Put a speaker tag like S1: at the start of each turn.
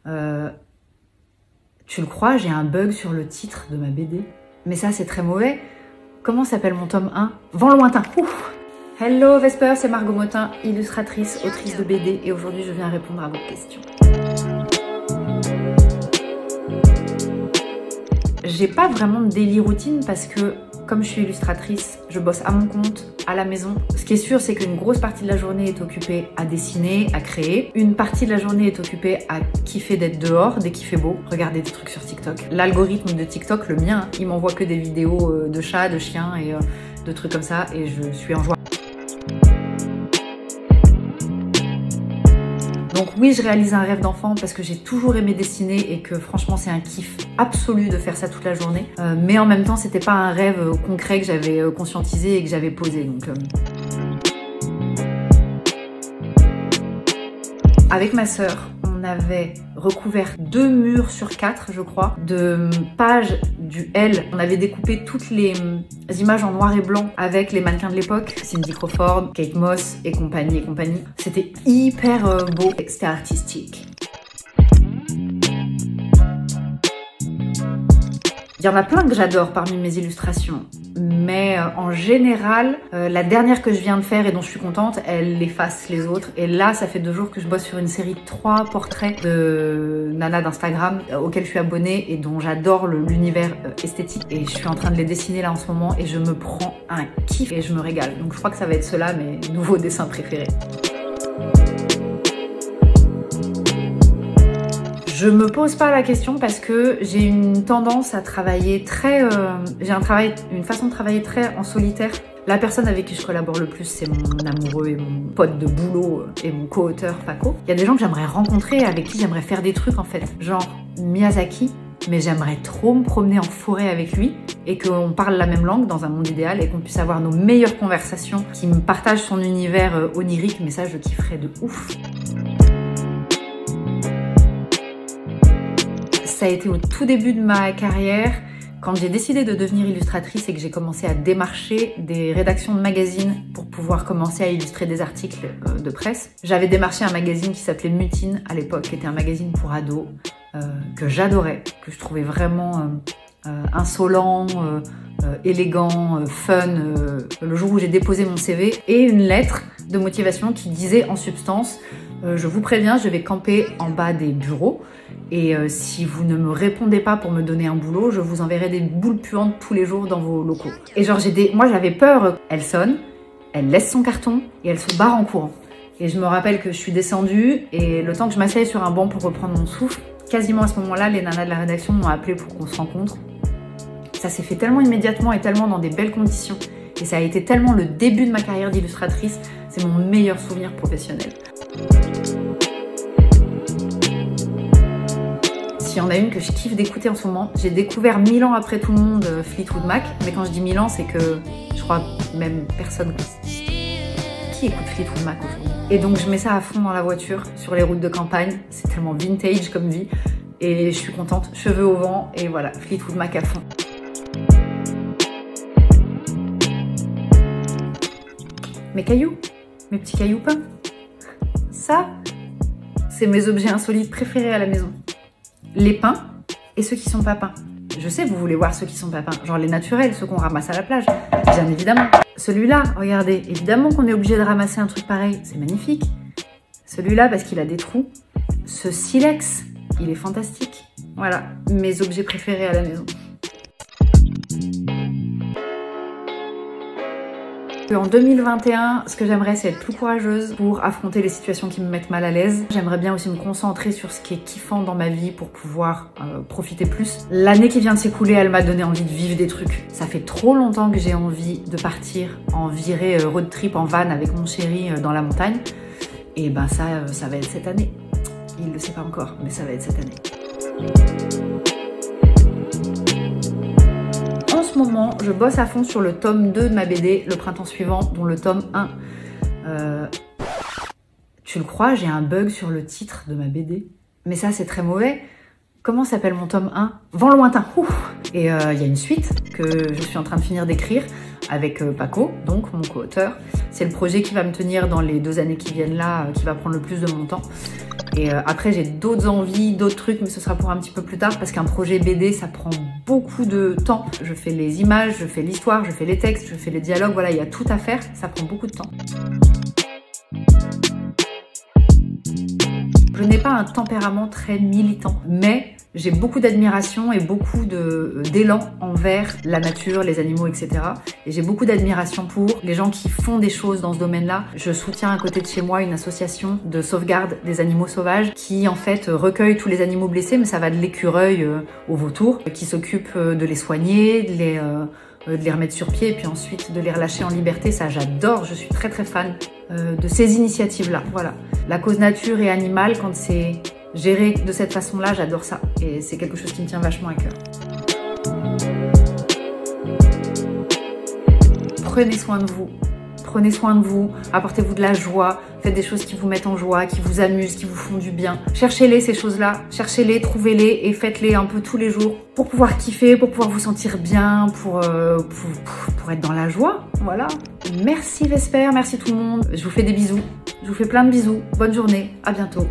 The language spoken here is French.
S1: Tu le crois, j'ai un bug sur le titre de ma BD. Mais ça, c'est très mauvais. Comment s'appelle mon tome 1? Vent lointain. Ouf. Hello Vesper, c'est Margot Motin, illustratrice, autrice de BD, et aujourd'hui je viens répondre à vos questions. J'ai pas vraiment de daily routine parce que, comme je suis illustratrice, je bosse à mon compte, à la maison. Ce qui est sûr, c'est qu'une grosse partie de la journée est occupée à dessiner, à créer. Une partie de la journée est occupée à kiffer d'être dehors dès qu'il fait beau, regarder des trucs sur TikTok. L'algorithme de TikTok, le mien, il m'envoie que des vidéos de chats, de chiens et de trucs comme ça, et je suis en joie. Donc oui, je réalise un rêve d'enfant parce que j'ai toujours aimé dessiner et que franchement c'est un kiff absolu de faire ça toute la journée. Mais en même temps, c'était pas un rêve concret que j'avais conscientisé et que j'avais posé. Donc, avec ma sœur, on avait recouvert 2 murs sur 4, je crois, de pages du L. On avait découpé toutes les images en noir et blanc avec les mannequins de l'époque, Cindy Crawford, Kate Moss et compagnie et compagnie. C'était hyper beau, c'était artistique. Il y en a plein que j'adore parmi mes illustrations, mais en général, la dernière que je viens de faire et dont je suis contente, elle efface les autres. Et là, ça fait 2 jours que je bosse sur une série de 3 portraits de nanas d'Instagram auxquels je suis abonnée et dont j'adore l'univers esthétique. Et je suis en train de les dessiner là en ce moment et je me prends un kiff et je me régale. Donc je crois que ça va être ceux-là mes nouveaux dessins préférés. Je me pose pas la question parce que j'ai une tendance à travailler très... une façon de travailler très en solitaire. La personne avec qui je collabore le plus, c'est mon amoureux et mon pote de boulot et mon co-auteur Paco. Il y a des gens que j'aimerais rencontrer, avec qui j'aimerais faire des trucs en fait. Genre Miyazaki, mais j'aimerais trop me promener en forêt avec lui et qu'on parle la même langue dans un monde idéal et qu'on puisse avoir nos meilleures conversations, qu'il me partage son univers onirique, mais ça je kifferais de ouf. Ça a été au tout début de ma carrière, quand j'ai décidé de devenir illustratrice et que j'ai commencé à démarcher des rédactions de magazines pour pouvoir commencer à illustrer des articles de presse. J'avais démarché un magazine qui s'appelait Mutine à l'époque, qui était un magazine pour ados, que j'adorais, que je trouvais vraiment insolent, élégant, fun, le jour où j'ai déposé mon CV, et une lettre de motivation qui disait en substance je vous préviens, je vais camper en bas des bureaux et si vous ne me répondez pas pour me donner un boulot, je vous enverrai des boules puantes tous les jours dans vos locaux. Et genre, moi j'avais peur. Elle sonne, elle laisse son carton et elle se barre en courant. Et je me rappelle que je suis descendue et le temps que je m'asseye sur un banc pour reprendre mon souffle, quasiment à ce moment-là, les nanas de la rédaction m'ont appelé pour qu'on se rencontre. Ça s'est fait tellement immédiatement et tellement dans des belles conditions. Et ça a été tellement le début de ma carrière d'illustratrice. C'est mon meilleur souvenir professionnel. S'il y en a une que je kiffe d'écouter en ce moment, j'ai découvert 1000 ans après tout le monde Fleetwood Mac, mais quand je dis 1000 ans, c'est que je crois même personne qui écoute Fleetwood Mac aujourd'hui. Et donc je mets ça à fond dans la voiture, sur les routes de campagne, c'est tellement vintage comme vie, et je suis contente, cheveux au vent, et voilà, Fleetwood Mac à fond. Mes cailloux, mes petits cailloux peints, ça, c'est mes objets insolites préférés à la maison. Les peints et ceux qui sont pas peints. Je sais, vous voulez voir ceux qui sont pas peints, genre les naturels, ceux qu'on ramasse à la plage, bien évidemment. Celui-là, regardez, évidemment qu'on est obligé de ramasser un truc pareil, c'est magnifique. Celui-là, parce qu'il a des trous. Ce silex, il est fantastique. Voilà, mes objets préférés à la maison. En 2021, ce que j'aimerais, c'est être plus courageuse pour affronter les situations qui me mettent mal à l'aise. J'aimerais bien aussi me concentrer sur ce qui est kiffant dans ma vie pour pouvoir profiter plus. L'année qui vient de s'écouler, elle m'a donné envie de vivre des trucs. Ça fait trop longtemps que j'ai envie de partir en virée road trip en van avec mon chéri dans la montagne. Et ben ça va être cette année. Il le sait pas encore, mais ça va être cette année. En ce moment, je bosse à fond sur le tome 2 de ma BD, le printemps suivant, dont le tome 1. Tu le crois, j'ai un bug sur le titre de ma BD. Mais ça, c'est très mauvais. Comment s'appelle mon tome 1? Vent lointain. Ouf. Et il y a une suite que je suis en train de finir d'écrire avec Paco, donc mon co-auteur. C'est le projet qui va me tenir dans les 2 années qui viennent là, qui va prendre le plus de mon temps. Et après, j'ai d'autres envies, d'autres trucs, mais ce sera pour un petit peu plus tard parce qu'un projet BD, ça prend beaucoup de temps. Je fais les images, je fais l'histoire, je fais les textes, je fais les dialogues, voilà, il y a tout à faire, ça prend beaucoup de temps. Je n'ai pas un tempérament très militant, mais j'ai beaucoup d'admiration et beaucoup d'élan envers la nature, les animaux, etc. Et j'ai beaucoup d'admiration pour les gens qui font des choses dans ce domaine-là. Je soutiens à côté de chez moi une association de sauvegarde des animaux sauvages qui en fait recueille tous les animaux blessés, mais ça va de l'écureuil au vautour, qui s'occupe de les soigner, de les remettre sur pied et puis ensuite de les relâcher en liberté. Ça, j'adore, je suis très fan de ces initiatives-là. Voilà. La cause nature et animale, quand c'est géré de cette façon-là, j'adore ça. Et c'est quelque chose qui me tient vachement à cœur. Prenez soin de vous. Prenez soin de vous, apportez-vous de la joie, faites des choses qui vous mettent en joie, qui vous amusent, qui vous font du bien. Cherchez-les ces choses-là, cherchez-les, trouvez-les et faites-les un peu tous les jours pour pouvoir kiffer, pour pouvoir vous sentir bien, pour être dans la joie. Voilà. Merci Vesper, merci tout le monde. Je vous fais des bisous, je vous fais plein de bisous. Bonne journée, à bientôt.